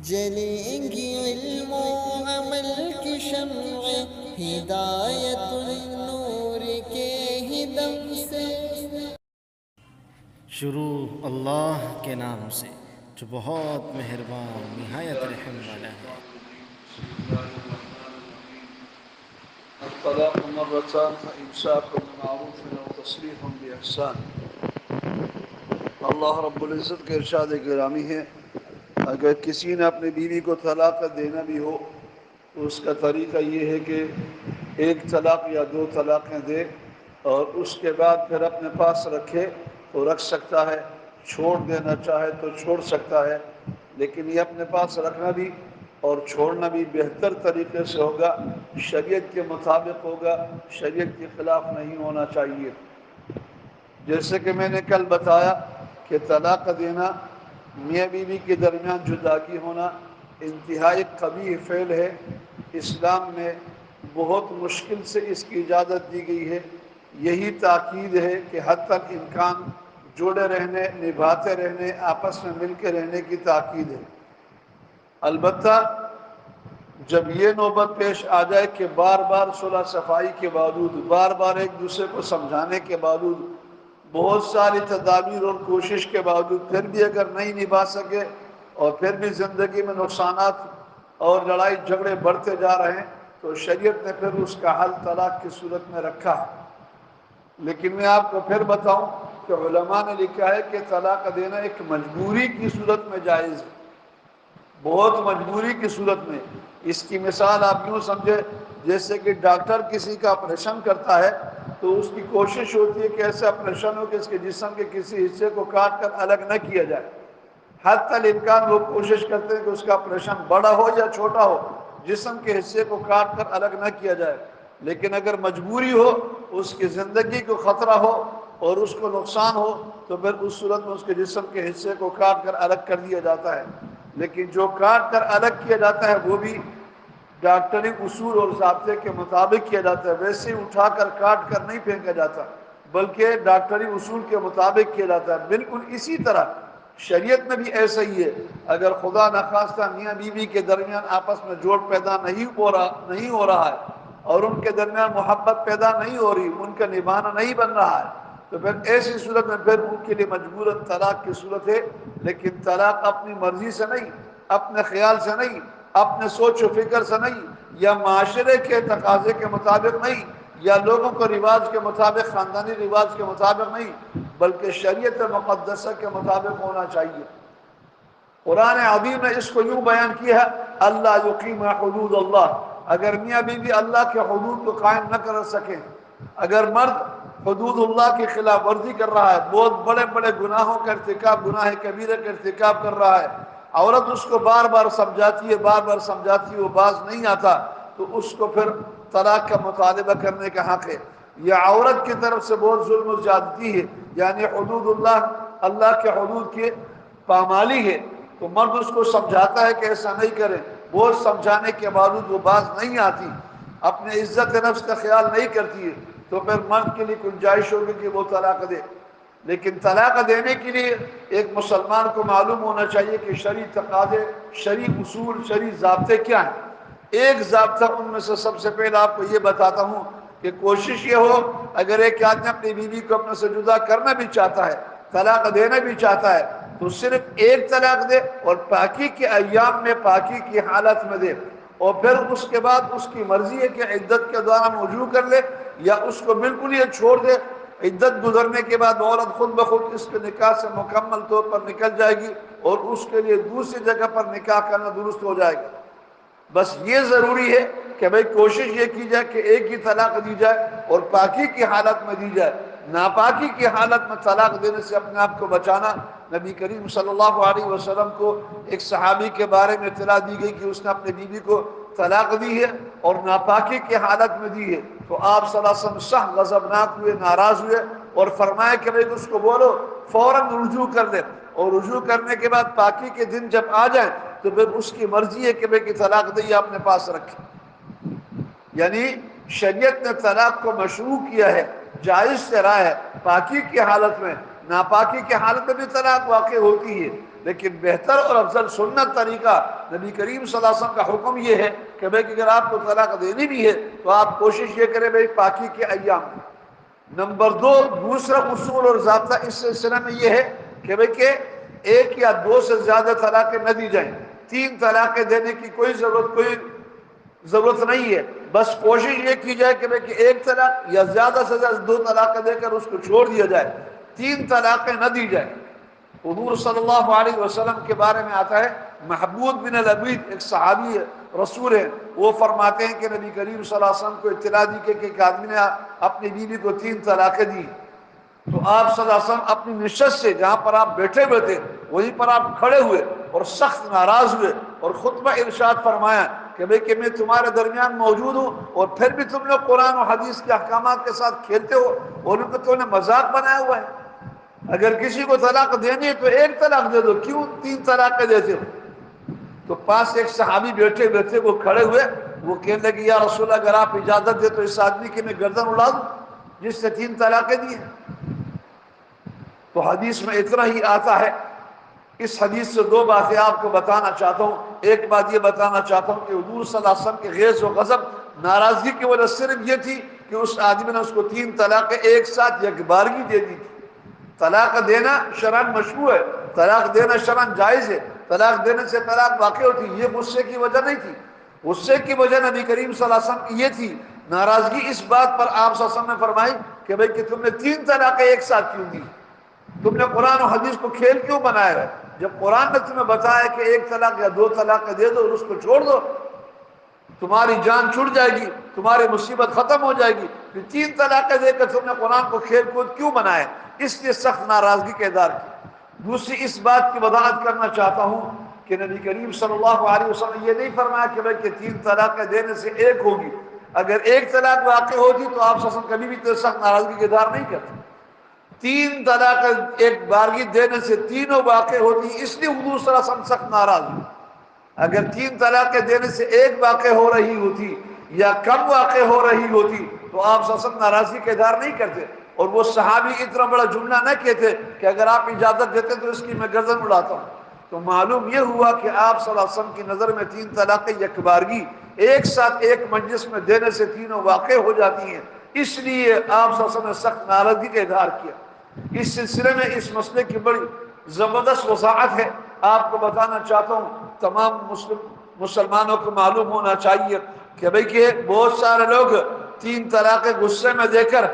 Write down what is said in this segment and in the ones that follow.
جلیں گی علم و عمل کی شمع ہدایت النور کے ہی دم سے۔ شروع اللہ کے نام سے جو بہت مہربان نہایت رحم والا ہے۔ الطلاق مرتان فإمساك بمعروف أو تسريح بإحسان۔ اللہ رب العزت کے ارشاد گرامی ہے، اگر کسی نے اپنی بیوی کو طلاق دینا بھی ہو تو اس کا طریقہ یہ ہے کہ ایک طلاق یا دو طلاقیں دے اور اس کے بعد پھر اپنے پاس رکھے تو رکھ سکتا ہے، چھوڑ دینا چاہے تو چھوڑ سکتا ہے، لیکن یہ اپنے پاس رکھنا بھی اور چھوڑنا بھی بہتر طریقے سے ہوگا، شریعت کے مطابق ہوگا، شریعت کے خلاف نہیں ہونا چاہیے۔ جیسے کہ میں نے کل بتایا کہ طلاق دینا، میاں بیوی کے درمیان جداگی ہونا انتہائی قبیح فعل ہے۔ اسلام میں بہت مشکل سے اس کی اجازت دی گئی ہے۔ یہی تاکید ہے کہ حتی الامکان جڑے رہنے، نبھاتے رہنے، آپس میں مل کے رہنے کی تاکید ہے۔ البتہ جب یہ نوبت پیش آ جائے کہ بار بار صلح صفائی کے باوجود، بار بار ایک دوسرے کو سمجھانے کے باوجود، بہت ساری تدابیر اور کوشش کے باوجود پھر بھی اگر نہیں نبھا سکے اور پھر بھی زندگی میں نقصانات اور لڑائی جھگڑے بڑھتے جا رہے ہیں تو شریعت نے پھر اس کا حل طلاق کی صورت میں رکھا ہے۔ لیکن میں آپ کو پھر بتاؤں کہ علماء نے لکھا ہے کہ طلاق دینا ایک مجبوری کی صورت میں جائز ہے، بہت مجبوری کی صورت میں۔ اس کی مثال آپ یوں سمجھے جیسے کہ ڈاکٹر کسی کا آپریشن کرتا ہے تو اس کی کوشش ہوتی ہے کہ ایسے آپریشن ہو کہ اس کے جسم کے کسی حصے کو کاٹ کر الگ نہ کیا جائے۔ حتی الامکان وہ کوشش کرتے ہیں کہ اس کا آپریشن بڑا ہو یا چھوٹا ہو، جسم کے حصے کو کاٹ کر الگ نہ کیا جائے۔ لیکن اگر مجبوری ہو، اس کی زندگی کو خطرہ ہو اور اس کو نقصان ہو تو پھر اس صورت میں اس کے جسم کے حصے کو کاٹ کر الگ کر دیا جاتا ہے۔ لیکن جو کاٹ کر الگ کیا جاتا ہے وہ بھی ڈاکٹری اصول اور ضابطے کے مطابق کیا جاتا ہے، ویسے اٹھا کر کاٹ کر نہیں پھینکا جاتا، بلکہ ڈاکٹری اصول کے مطابق کیا جاتا ہے۔ بالکل اسی طرح شریعت میں بھی ایسا ہی ہے۔ اگر خدا نخواستہ میاں بیوی کے درمیان آپس میں جوڑ پیدا نہیں ہو رہا ہے اور ان کے درمیان محبت پیدا نہیں ہو رہی، ان کا نبھانا نہیں بن رہا ہے، تو پھر ایسی صورت میں پھر ان کے لیے مجبوراً طلاق کی صورت ہے۔ لیکن طلاق اپنی مرضی سے نہیں، اپنے خیال سے نہیں، اپنے سوچ و فکر سے نہیں، یا معاشرے کے تقاضے کے مطابق نہیں، یا لوگوں کے رواج کے مطابق، خاندانی رواج کے مطابق نہیں، بلکہ شریعت مقدسہ کے مطابق ہونا چاہیے۔ قرآن عظیم نے اس کو یوں بیان کیا ہے، اللہ یقیم حدود اللہ۔ اگر میاں بیوی اللہ کے حدود کو قائم نہ کر سکیں، اگر مرد حدود اللہ کی خلاف ورزی کر رہا ہے، بہت بڑے بڑے گناہوں کا ارتکاب، گناہ کبیرہ کا ارتکاب کر رہا ہے، عورت اس کو بار بار سمجھاتی ہے، بار بار سمجھاتی ہے، وہ باز نہیں آتا، تو اس کو پھر طلاق کا مطالبہ کرنے کا حق ہے۔ یہ عورت کی طرف سے بہت ظلم و زیادتی ہے، یعنی حدود اللہ، اللہ کے حدود کی پامالی ہے، تو مرد اس کو سمجھاتا ہے کہ ایسا نہیں کریں، بہت سمجھانے کے باوجود وہ باز نہیں آتی، اپنے عزت نفس کا خیال نہیں کرتی ہے، تو پھر مرد کے لیے گنجائش ہوگی کہ وہ طلاق دے۔ لیکن طلاق دینے کے لیے ایک مسلمان کو معلوم ہونا چاہیے کہ شرعی تقاضے، شرعی اصول، شرعی ضابطے کیا ہیں۔ ایک ضابطہ ان میں سے سب سے پہلے آپ کو یہ بتاتا ہوں کہ کوشش یہ ہو، اگر ایک آدمی اپنی بیوی کو اپنے سے جدا کرنا بھی چاہتا ہے، طلاق دینا بھی چاہتا ہے، تو صرف ایک طلاق دے اور پاکی کے ایام میں، پاکی کی حالت میں دے، اور پھر اس کے بعد اس کی مرضی ہے کہ عدت کے دوران رجوع کر لے یا اس کو بالکل یہ چھوڑ دے۔ عدت گزرنے کے بعد عورت خود بخود اس کے نکاح سے مکمل طور پر نکل جائے گی اور اس کے لیے دوسری جگہ پر نکاح کرنا درست ہو جائے گا۔ بس یہ ضروری ہے کہ بھئی کوشش یہ کی جائے کہ ایک ہی طلاق دی جائے اور پاکی کی حالت میں دی جائے۔ ناپاکی کی حالت میں طلاق دینے سے اپنے آپ کو بچانا۔ نبی کریم صلی اللہ علیہ وسلم کو ایک صحابی کے بارے میں اطلاع دی گئی کہ اس نے اپنی بیوی کو طلاق دی ہے اور ناپاکی کی حالت میں دی ہے، تو آپ صلی اللہ علیہ وسلم سخت غضبناک ہوئے، ناراض ہوئے اور فرمایا کہ بھئی اس کو بولو فوراً رجوع کر لے، اور رجوع کرنے کے بعد پاکی کے دن جب آ جائیں تو پھر اس کی مرضی ہے کہ بھئی طلاق دے یا اپنے پاس رکھے۔ یعنی شریعت نے طلاق کو مشروع کیا ہے، جائز سے رہا ہے، پاکی کی حالت میں۔ ناپاکی کی حالت میں بھی طلاق واقع ہوتی ہے، لیکن بہتر اور افضل سنت طریقہ نبی کریم صلی اللہ علیہ وسلم کا حکم یہ ہے کہ بھائی اگر آپ کو طلاق دینی بھی ہے تو آپ کوشش یہ کریں بھائی پاکی کے ایام میں۔ نمبر دو، دوسرا اصول اور ضابطہ اس سلسلے میں یہ ہے کہ بھائی کہ ایک یا دو سے زیادہ طلاقیں نہ دی جائیں۔ 3 طلاقیں دینے کی کوئی ضرورت نہیں ہے، بس کوشش یہ کی جائے کہ بھائی کہ 1 طلاق یا زیادہ سے زیادہ 2 طلاقیں دے کر اس کو چھوڑ دیا جائے، 3 طلاقیں نہ دی جائیں۔ حضور صلی اللہ علیہ وسلم کے بارے میں آتا ہے، محبوب بن العبید ایک صحابی رسول ہے، وہ فرماتے ہیں کہ نبی کریم صلی اللہ علیہ وسلم کو اطلاع دی کہ ایک آدمی نے اپنی بیوی کو 3 طلاقیں دی، تو آپ صلی اللہ علیہ وسلم اپنی نشست سے جہاں پر آپ بیٹھے ہوئے تھے وہیں پر آپ کھڑے ہوئے اور سخت ناراض ہوئے اور خطبہ ارشاد فرمایا کہ بھئی کہ میں تمہارے درمیان موجود ہوں اور پھر بھی تم لوگ قرآن و حدیث کے احکامات کے ساتھ کھیلتے ہو اور ان کو تم نے مذاق بنایا ہوا ہے۔ اگر کسی کو طلاق دینی ہے تو 1 طلاق دے دو، کیوں 3 طلاقیں دیتے ہو؟ تو پاس ایک صحابی بیٹھے ہوئے تھے، وہ کھڑے ہوئے، وہ کہنے لگے یا رسول اللہ اگر آپ اجازت دے تو اس آدمی کی میں گردن اڑا دوں جس سے 3 طلاقیں دی ہیں۔ تو حدیث میں اتنا ہی آتا ہے۔ اس حدیث سے 2 باتیں آپ کو بتانا چاہتا ہوں۔ ایک بات یہ بتانا چاہتا ہوں کہ حضور صلی اللہ علیہ وسلم کے غیظ و غضب، ناراضگی کی وجہ صرف یہ تھی کہ اس آدمی نے اس کو 3 طلاقیں ایک ساتھ یکبارگی دے دی تھی۔ طلاق دینا شرعاً مشروع ہے، طلاق دینا شرعاً جائز ہے، طلاق دینے سے طلاق واقع ہوتی، یہ غصے کی وجہ نہیں تھی۔ غصے کی وجہ نبی کریم صلی اللہ علیہ وسلم کی یہ تھی، ناراضگی اس بات پر آپ صلی اللہ علیہ وسلم نے فرمائی کہ بھئی کہ تم نے 3 طلاقیں ایک ساتھ کیوں دی؟ تم نے قرآن و حدیث کو کھیل کیوں بنایا ہے؟ جب قرآن نے تمہیں بتایا کہ 1 طلاق یا 2 طلاقیں دے دو اور اس کو چھوڑ دو، تمہاری جان چھوٹ جائے گی، تمہاری مصیبت ختم ہو جائے گی، پھر 3 طلاقیں دے کر تم نے قرآن کو کھیل کود کیوں بنایا؟ اس لیے سخت ناراضگی کا اظہار کی۔ دوسری اس بات کی وضاحت کرنا چاہتا ہوں کہ نبی کریم صلی اللہ علیہ وسلم نے یہ نہیں فرمایا کہ بھئی کہ 3 طلاقیں دینے سے 1 ہوگی۔ اگر 1 طلاق واقع ہوتی تو آپ صلی اللہ علیہ وسلم کبھی بھی سخت ناراضگی کا اظہار نہیں کرتے۔ 3 طلاق ایک بارگی دینے سے 3 واقع ہوتی، اس لیے حضور صلی اللہ علیہ وسلم سخت ناراض ہوئی۔ اگر 3 طلاقیں دینے سے 1 واقع ہو رہی ہوتی یا کم واقع ہو رہی ہوتی تو آپ صلی اللہ علیہ وسلم ناراضگی کا اظہار نہیں کرتے، اور وہ صحابی اتنا بڑا جملہ نہ کہتے کہ اگر آپ اجازت دیتے تو اس کی میں گردن اڑاتا ہوں۔ تو معلوم یہ ہوا کہ آپ صلی اللہ علیہ وسلم کی نظر میں 3 طلاقیں یکبارگی ایک ساتھ ایک مجلس میں دینے سے 3 واقع ہو جاتی ہیں، اس لیے آپ صلی اللہ علیہ وسلم نے سخت ناراضگی کا اظہار کیا۔ اس سلسلے میں اس مسئلے کی بڑی زبردست وضاحت ہے، آپ کو بتانا چاہتا ہوں، تمام مسلمانوں کو معلوم ہونا چاہیے کہ بھئی کہ بہت سارے لوگ 3 طلاقیں غصے میں دے کر،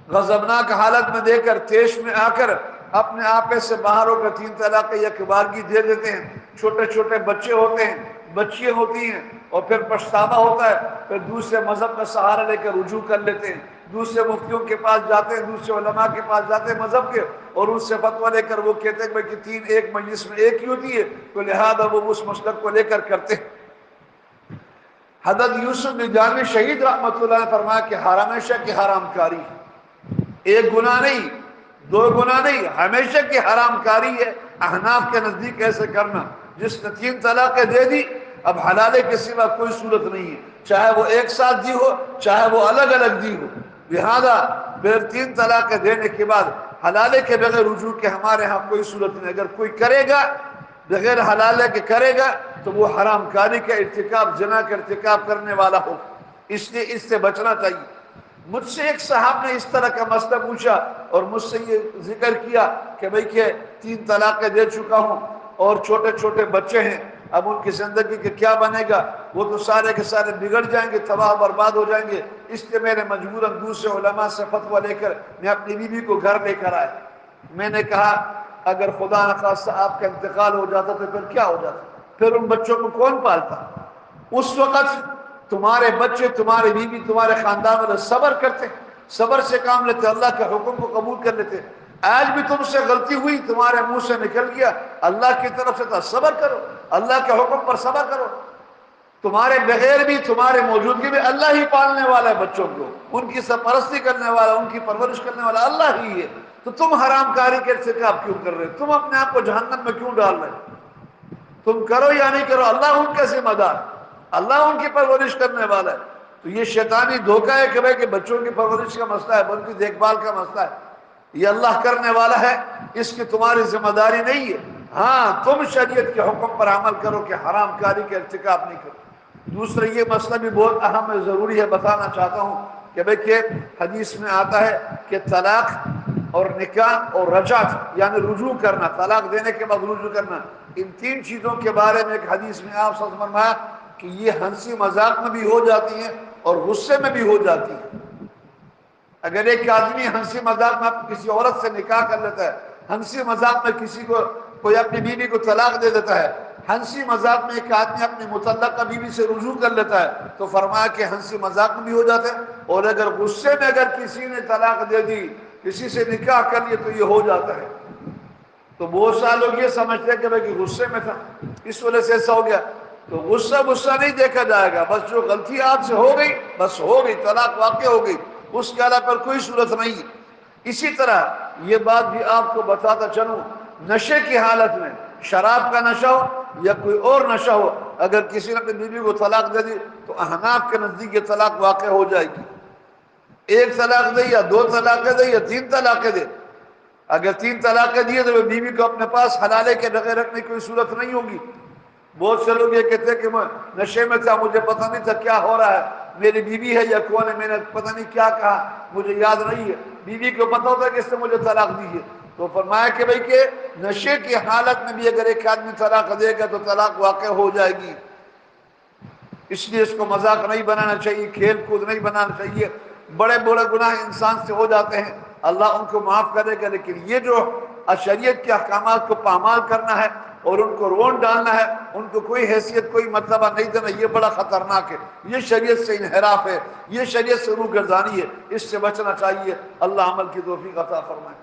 غضبناک حالت میں دے کر، تیش میں آ کر اپنے آپے سے باہر ہو کر 3 طلاقیں یکبارگی دے دیتے ہیں۔ چھوٹے چھوٹے بچے ہوتے ہیں، بچیاں ہوتی ہیں، اور پھر پچھتاوا ہوتا ہے، پھر دوسرے مذہب کا سہارا لے کر رجوع کر لیتے ہیں، دوسرے مفتیوں کے پاس جاتے ہیں، دوسرے علماء کے پاس جاتے ہیں مذہب کے، اور ان سے فتویٰ لے کر وہ کہتے ہیں کہ 3 ایک مجلس میں ایک ہی ہوتی ہے، تو لہذا وہ اس مسلک کو لے کر کرتے ہیں۔ حضرت یوسف بن جانی شہید رحمۃ اللہ نے فرمایا کہ ہمیشہ کی حرام کاری ہے، 1 گناہ نہیں، 2 گناہ نہیں، ہمیشہ کی حرام کاری ہے احناف کے نزدیک ایسے کرنا۔ جس نے 3 طلاقیں دے دی، اب حلالے کے سوا کوئی صورت نہیں ہے، چاہے وہ ایک ساتھ دی ہو چاہے وہ الگ الگ دی ہو۔ لہذا پھر 3 طلاقیں دینے کے بعد حلالے کے بغیر رجوع کے ہمارے ہاں کوئی صورت نہیں۔ اگر کوئی کرے گا بغیر حلالے کے کرے گا تو وہ حرام کاری کا ارتکاب، زنا کا ارتکاب کرنے والا ہو، اس لیے اس سے بچنا چاہیے۔ مجھ سے ایک صاحب نے اس طرح کا مسئلہ پوچھا اور مجھ سے یہ ذکر کیا کہ بھئی کہ 3 طلاقیں دے چکا ہوں اور چھوٹے چھوٹے بچے ہیں، اب ان کی زندگی کے کیا بنے گا؟ وہ تو سارے کے سارے بگڑ جائیں گے، تباہ برباد ہو جائیں گے، اس لیے میں نے مجبوراً دوسرے علماء سے فتویٰ لے کر میں اپنی بیوی کو گھر لے کر آیا۔ میں نے کہا اگر خدا نخواستہ آپ کا انتقال ہو جاتا تو پھر کیا ہو جاتا؟ پھر ان بچوں کو کون پالتا؟ اس وقت تمہارے بچے، تمہاری بیوی، تمہارے خاندان والے صبر کرتے، صبر سے کام لیتے، اللہ کے حکم کو قبول کر لیتے۔ آج بھی تم سے غلطی ہوئی، تمہارے منہ سے نکل گیا، اللہ کی طرف سے تھا، صبر کرو، اللہ کے حکم پر صبر کرو۔ تمہارے بغیر بھی، تمہارے موجودگی میں اللہ ہی پالنے والا ہے بچوں کو، ان کی سرپرستی کرنے والا، ان کی پرورش کرنے والا اللہ ہی ہے۔ تو تم حرام کاری کے ارتکاب کیوں کر رہے؟ تم اپنے آپ کو جہنم میں کیوں ڈال رہے؟ تم کرو یا نہیں کرو، اللہ ان کا ذمہ دار، اللہ ان کی پرورش کرنے والا ہے۔ تو یہ شیطانی دھوکہ ہے کہ بھئی کہ بچوں کی پرورش کا مسئلہ ہے، ان کی دیکھ بھال کا مسئلہ ہے، یہ اللہ کرنے والا ہے، اس کی تمہاری ذمہ داری نہیں ہے۔ ہاں تم شریعت کے حکم پر عمل کرو کہ حرام کاری کا ارتکاب نہیں کرو۔ دوسرا یہ مسئلہ بھی بہت اہم ہے، ضروری ہے، بتانا چاہتا ہوں کہ بھئی کہ حدیث میں آتا ہے کہ طلاق اور نکاح اور رجعت یعنی رجوع کرنا، طلاق دینے کے بعد رجوع کرنا، ان تین چیزوں کے بارے میں ایک حدیث میں آپ صلی اللہ علیہ وسلم نے فرمایا کہ یہ ہنسی مذاق میں بھی ہو جاتی ہیں اور غصے میں بھی ہو جاتی ہیں۔ اگر ایک آدمی ہنسی مذاق میں کسی عورت سے نکاح کر لیتا ہے، ہنسی مذاق میں کسی کو کوئی اپنی بیوی کو طلاق دے دیتا ہے، ہنسی مذاق میں ایک آدمی اپنی مطلقہ بیوی سے رجوع کر لیتا ہے، تو فرمایا کہ ہنسی مذاق میں بھی ہو جاتا ہے، اور اگر غصے میں اگر کسی نے طلاق دے دی، کسی سے نکاح کر لیا تو یہ ہو جاتا ہے۔ تو بہت سارے لوگ یہ سمجھتے ہیں کہ بھئی غصے میں تھا اس وجہ سے ایسا ہو گیا، تو غصہ نہیں دیکھا جائے گا، بس جو غلطی آپ سے ہو گئی بس ہو گئی، طلاق واقع ہو گئی، اس کے علاوہ پر کوئی صورت نہیں۔ اسی طرح یہ بات بھی آپ کو بتاتا چلوں، نشے کی حالت میں، شراب کا نشہ ہو یا کوئی اور نشہ ہو، اگر کسی نے اپنی بیوی کو طلاق دے دی تو احناف کے نزدیک یہ طلاق واقع ہو جائے گی۔ ایک طلاق دے یا دو طلاقیں دے یا تین طلاقیں دے، اگر تین طلاقیں دیے تو بیوی کو اپنے پاس حلالے کے بغیر رکھنے کی کوئی صورت نہیں ہوگی۔ بہت سے لوگ یہ کہتے ہیں کہ میں نشے میں تھا، مجھے پتہ نہیں تھا کیا ہو رہا ہے، میری بیوی ہے یا کون ہے، میں نے پتہ نہیں کیا کہا، مجھے یاد نہیں ہے، بیوی کو پتہ ہوتا ہے کہ اس نے مجھے طلاق دی ہے۔ تو فرمایا کہ بھئی کہ نشے کی حالت میں بھی اگر ایک آدمی طلاق دے گا تو طلاق واقع ہو جائے گی۔ اس لیے اس کو مذاق نہیں بنانا چاہیے، کھیل کود نہیں بنانا چاہیے۔ بڑے بڑے گناہ انسان سے ہو جاتے ہیں، اللہ ان کو معاف کرے گا، لیکن یہ جو شریعت کے احکامات کو پامال کرنا ہے اور ان کو رون ڈالنا ہے، ان کو کوئی حیثیت کوئی مرتبہ نہیں دینا، یہ بڑا خطرناک ہے، یہ شریعت سے انحراف ہے، یہ شریعت سے روگردانی ہے، اس سے بچنا چاہیے۔ اللہ عمل کی توفیق عطا فرمائے۔